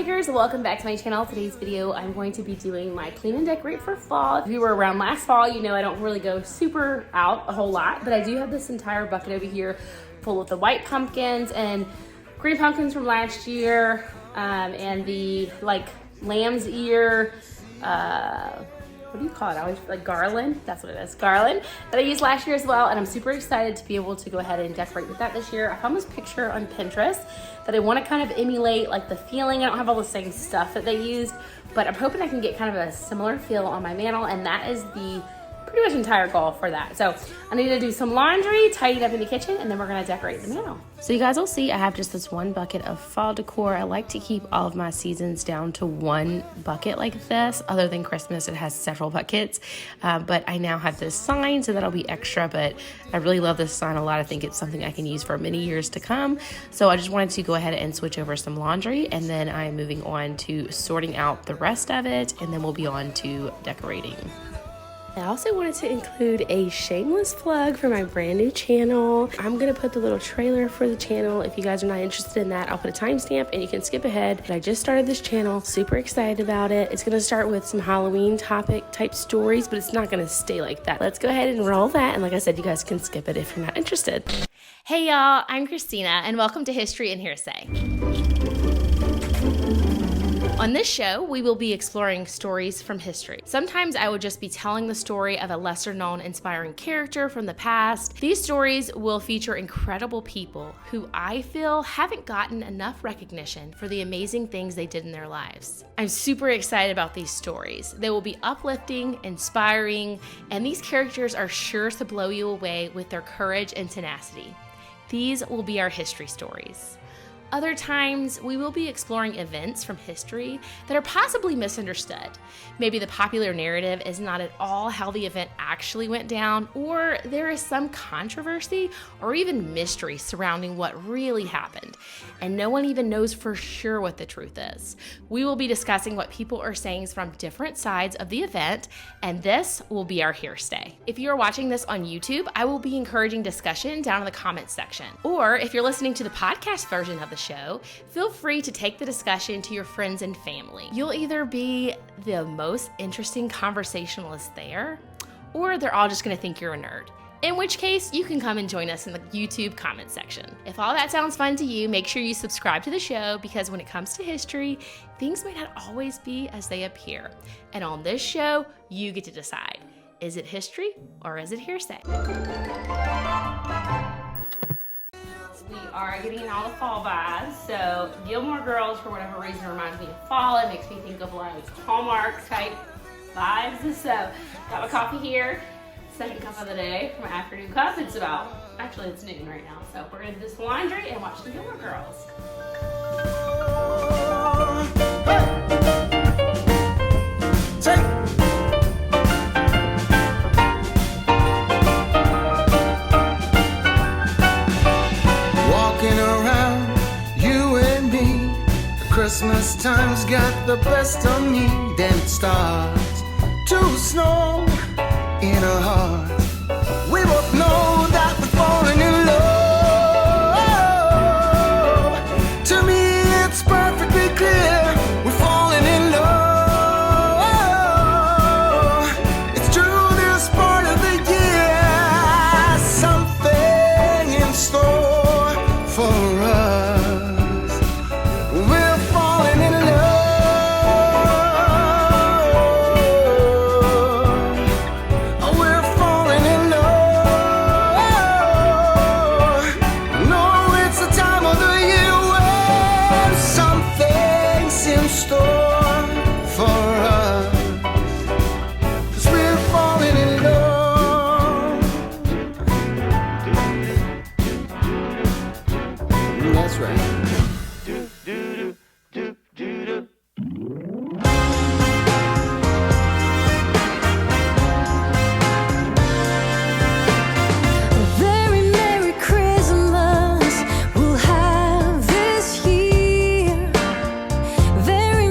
homemakers, welcome back to my channel. Today's video I'm going to be doing my clean and decorate for fall. If you were around last fall, you know I don't really go super out a whole lot, but I do have this entire bucket over here full of the white pumpkins and green pumpkins from last year, and the like lamb's ear, what do you call it? I always like garland. That's what it is, garland that I used last year as well. And I'm super excited to be able to go ahead and decorate with that this year. I found this picture on Pinterest that I want to kind of emulate like the feeling. I don't have all the same stuff that they used, but I'm hoping I can get kind of a similar feel on my mantle. And that is the pretty much entire goal for that. So I need to do some laundry, tidy up in the kitchen, and then we're gonna decorate the mantle. So you guys will see I have just this one bucket of fall decor. I like to keep all of my seasons down to one bucket like this. Other than Christmas, it has several buckets. But I now have this sign, so that'll be extra, but I really love this sign a lot. I think it's something I can use for many years to come. So I just wanted to go ahead and switch over some laundry, and then I'm moving on to sorting out the rest of it, and then we'll be on to decorating. I also wanted to include a shameless plug for my brand new channel. I'm gonna put the little trailer for the channel. If you guys are not interested in that, I'll put a timestamp and you can skip ahead. But I just started this channel, super excited about it. It's gonna start with some Halloween topic type stories, but it's not gonna stay like that. Let's go ahead and roll that. And like I said, you guys can skip it if you're not interested. Hey y'all, I'm Christina and welcome to History and Hearsay. On this show, we will be exploring stories from history. Sometimes I will just be telling the story of a lesser known inspiring character from the past. These stories will feature incredible people who I feel haven't gotten enough recognition for the amazing things they did in their lives. I'm super excited about these stories. They will be uplifting, inspiring, and these characters are sure to blow you away with their courage and tenacity. These will be our history stories. Other times, we will be exploring events from history that are possibly misunderstood. Maybe the popular narrative is not at all how the event actually went down, or there is some controversy or even mystery surrounding what really happened, and no one even knows for sure what the truth is. We will be discussing what people are saying from different sides of the event, and this will be our hearsay. If you are watching this on YouTube, I will be encouraging discussion down in the comments section. Or if you're listening to the podcast version of the show, feel free to take the discussion to your friends and family. You'll either be the most interesting conversationalist there, or they're all just gonna think you're a nerd. In which case, you can come and join us in the YouTube comment section. If all that sounds fun to you, make sure you subscribe to the show, because when it comes to history, things might not always be as they appear. And on this show, you get to decide. Is it history or is it hearsay? We are getting all the fall vibes. So Gilmore Girls, for whatever reason, reminds me of fall. It makes me think of like Hallmark type vibes. So got my coffee here. Second cup of the day for my afternoon cup. It's about, actually it's noon right now. So we're gonna do this laundry and watch the Gilmore Girls. Christmas time's got the best of me. Then it starts to snow in our hearts. We both know that we're falling in love. To me it's perfectly clear we're falling in love. It's true this part of the year, something in store for us. Very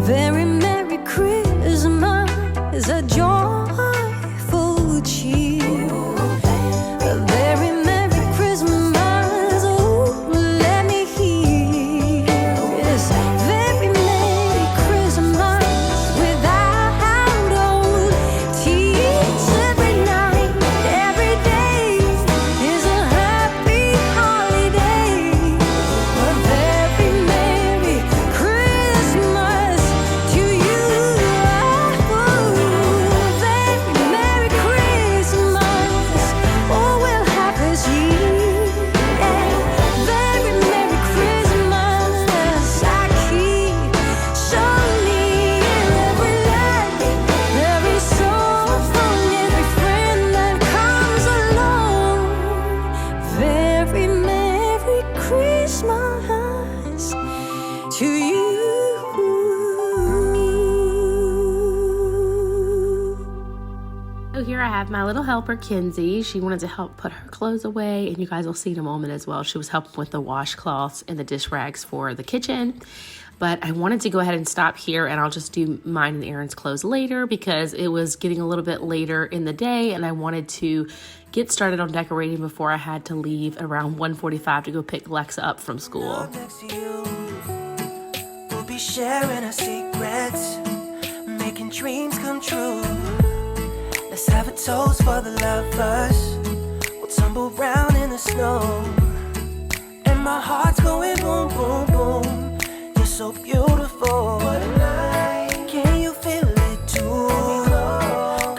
Very Merry Christmas, a joyful cheer. A very Merry Christmas, oh, let me hear. Yes, very Merry Christmas, without old tears. Every night, every day is a happy holiday. A very Merry Christmas to you. Oh, very Merry Christmas. Oh, we'll have this year. Yeah. Very Merry Christmas. I keep showing every light, every soul from every friend that comes along. Very Merry Christmas to you. So here I have my little helper, Kenzie. She wanted to help put her clothes away, and you guys will see in a moment as well. She was helping with the washcloths and the dish rags for the kitchen. But I wanted to go ahead and stop here, and I'll just do mine and Aaron's clothes later because it was getting a little bit later in the day, and I wanted to get started on decorating before I had to leave around 1:45 to go pick Lexa up from school. Next to you, we'll be sharing our secrets, making dreams come true. Let's have a toast for the lovers. We'll tumble round in the snow, and my heart's going boom, boom, boom. You're so beautiful. What a night. Can you feel it too?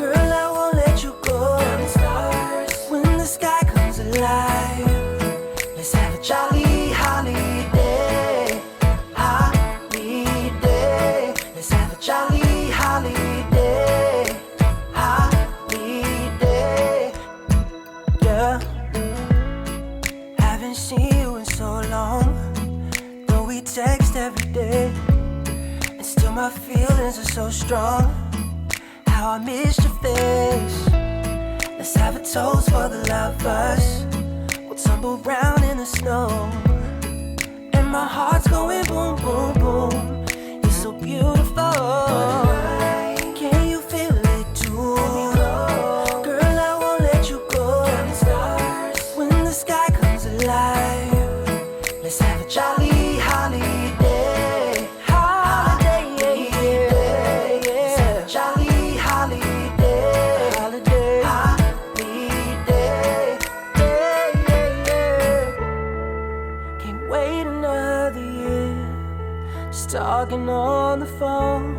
Girl, I won't let you go. When the sky comes alive, let's have a jolly holiday. Holiday. Let's have a jolly holiday. Holiday. Yeah. Haven't seen you in so long. Though we text every day, and still my feelings are so strong. How I missed your face. Let's have a toast for the lovers. We'll tumble round in the snow, and my heart's going boom, boom, boom. You're so beautiful. Can you feel it too? Girl, I won't let you go. When the sky comes alive, let's have a jolly holiday. Holiday, yeah. Let's have a jolly holiday. Holiday, holiday, yeah. Can't wait another year. Just talking on the phone,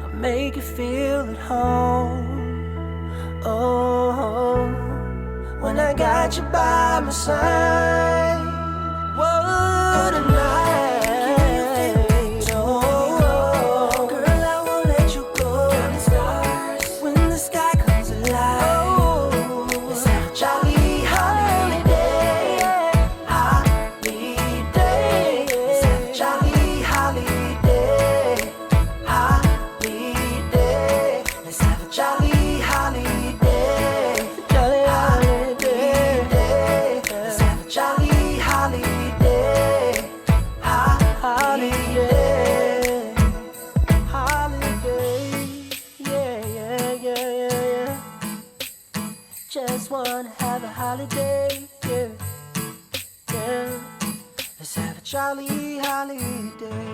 I'll make you feel at home. Oh, when I got you by my side. What a night. Can you feel it? Oh, girl, I won't let you go. When the sky comes alive, let's have a jolly holiday. Holiday. Let's have a jolly holiday. Holiday. Let's have a jolly holiday. Jolly holiday. Let's have a jolly holiday. Holiday. Holiday. Yeah, yeah, yeah, yeah, yeah. Just wanna have a holiday. Yeah, yeah. Let's have a jolly holiday.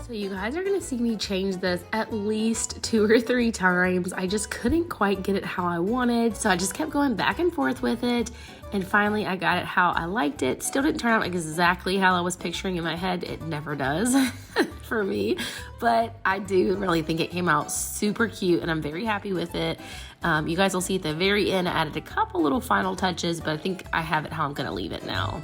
So you guys are gonna see me change this at least 2 or 3 times. I just couldn't quite get it how I wanted, so I just kept going back and forth with it, and finally I got it how I liked it. Still didn't turn out exactly how I was picturing in my head. It never does for me, but I do really think it came out super cute, and I'm very happy with it. You guys will see at the very end I added a couple little final touches, but I think I have it how I'm gonna leave it now.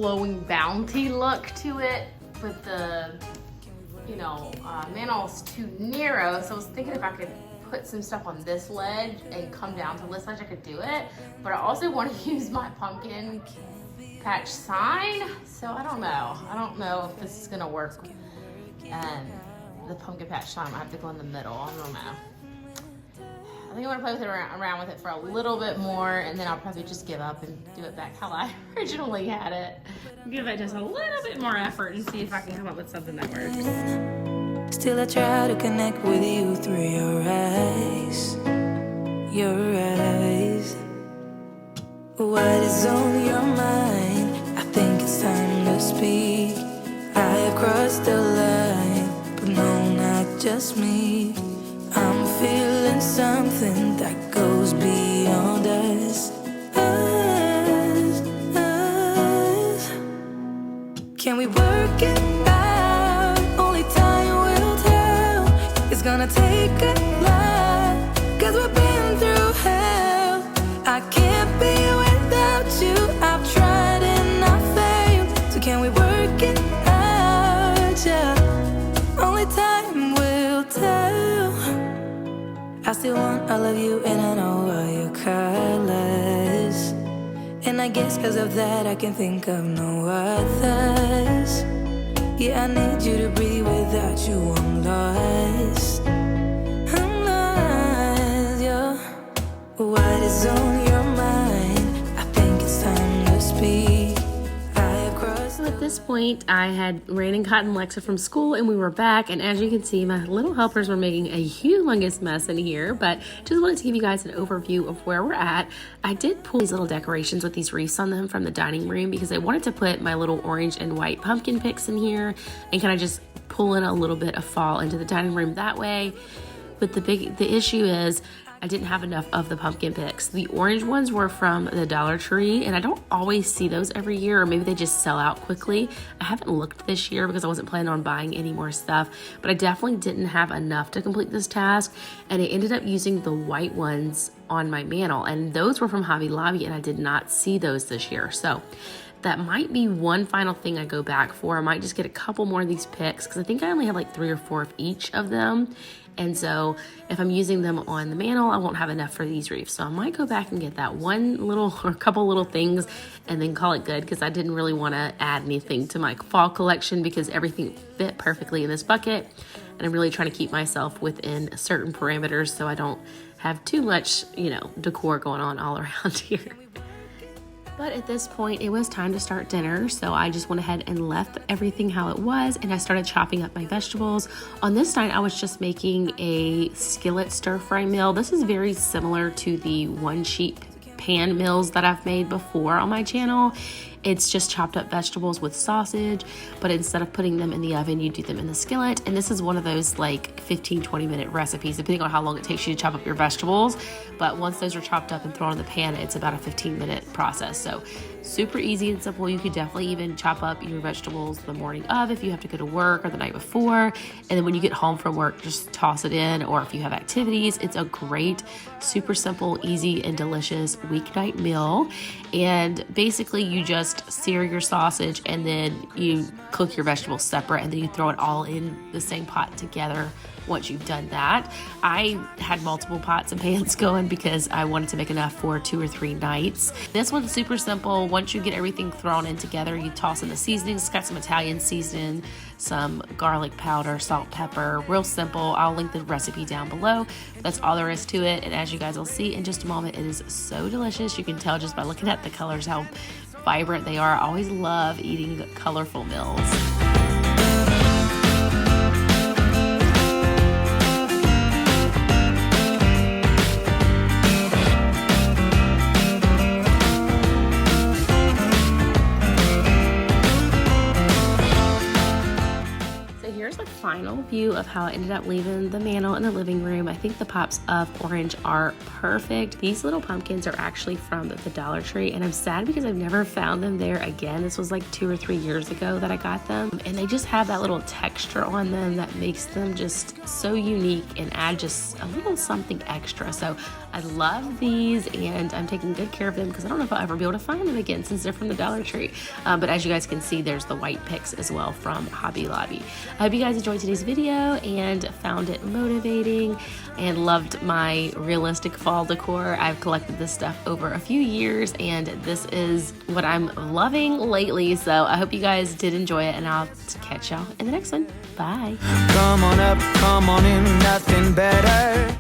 glowing bounty look to it, but the, you know, mantel's too narrow. So I was thinking if I could put some stuff on this ledge and come down to this ledge, I could do it. But I also want to use my pumpkin patch sign. So I don't know if this is gonna work. And the pumpkin patch sign, I have to go in the middle. I don't know. I think I'm gonna play with it around with it for a little bit more, and then I'll probably just give up and do it back how I originally had it. Give it just a little bit more effort and see if I can come up with something that works. Still I try to connect with you through your eyes. Your eyes. What is on your mind? I think it's time to speak. I have crossed the line, but no, not just me. I'm feeling something that goes beyond us. Can we work it out? Only time will tell. It's gonna take a lot, 'cause we've been through hell. I can't be without you. I've tried and I failed. So can we work it out? Yeah. Only time will tell. I still want all of you, and I know all your colors. And I guess 'cause of that I can think of no others. Yeah, I need you to breathe. Without you I'm lost. I'm lost, yeah. What is on your mind? I think it's time to speak. So at this point, I had ran and gotten Lexa from school, and we were back. And as you can see, my little helpers were making a humongous mess in here. But just wanted to give you guys an overview of where we're at. I did pull these little decorations with these wreaths on them from the dining room because I wanted to put my little orange and white pumpkin picks in here and kind of just pull in a little bit of fall into the dining room that way. But the issue is I didn't have enough of the pumpkin picks. The orange ones were from the Dollar Tree, and I don't always see those every year, or maybe they just sell out quickly. I haven't looked this year because I wasn't planning on buying any more stuff, but I definitely didn't have enough to complete this task, and I ended up using the white ones on my mantle, and those were from Hobby Lobby, and I did not see those this year. So that might be one final thing I go back for. I might just get a couple more of these picks because I think I only have like 3 or 4 of each of them. And so if I'm using them on the mantle, I won't have enough for these wreaths. So I might go back and get that one little or a couple little things and then call it good, because I didn't really want to add anything to my fall collection because everything fit perfectly in this bucket. And I'm really trying to keep myself within certain parameters so I don't have too much, you know, decor going on all around here. But at this point, it was time to start dinner, so I just went ahead and left everything how it was, and I started chopping up my vegetables. On this night, I was just making a skillet stir-fry meal. This is very similar to the one-sheet pan meals that I've made before on my channel. It's just chopped up vegetables with sausage, but instead of putting them in the oven, you do them in the skillet. And this is one of those like 15-20 minute recipes, depending on how long it takes you to chop up your vegetables. But once those are chopped up and thrown in the pan, it's about a 15-minute process. So super easy and simple. You could definitely even chop up your vegetables the morning of if you have to go to work, or the night before. And then when you get home from work, just toss it in. Or if you have activities, it's a great, super simple, easy, and delicious weeknight meal. And basically you just sear your sausage, and then you cook your vegetables separate, and then you throw it all in the same pot together. Once you've done that, I had multiple pots and pans going because I wanted to make enough for 2 or 3 nights. This one's super simple. Once you get everything thrown in together, you toss in the seasonings. It's got some Italian seasoning, some garlic powder, salt, pepper, real simple. I'll link the recipe down below. That's all there is to it. And as you guys will see in just a moment, it is so delicious. You can tell just by looking at the colors how vibrant they are. I always love eating colorful meals. Final view of how I ended up leaving the mantle in the living room. I think the pops of orange are perfect. These little pumpkins are actually from the Dollar Tree, and I'm sad because I've never found them there again. This was like 2 or 3 years ago that I got them, and they just have that little texture on them that makes them just so unique and add just a little something extra. So I love these, and I'm taking good care of them because I don't know if I'll ever be able to find them again since they're from the Dollar Tree. But as you guys can see, there's the white picks as well from Hobby Lobby. I hope you guys enjoyed today's video and found it motivating and loved my realistic fall decor. I've collected this stuff over a few years, and this is what I'm loving lately. So I hope you guys did enjoy it, and I'll catch y'all in the next one. Bye. Come on up, come on in, nothing better.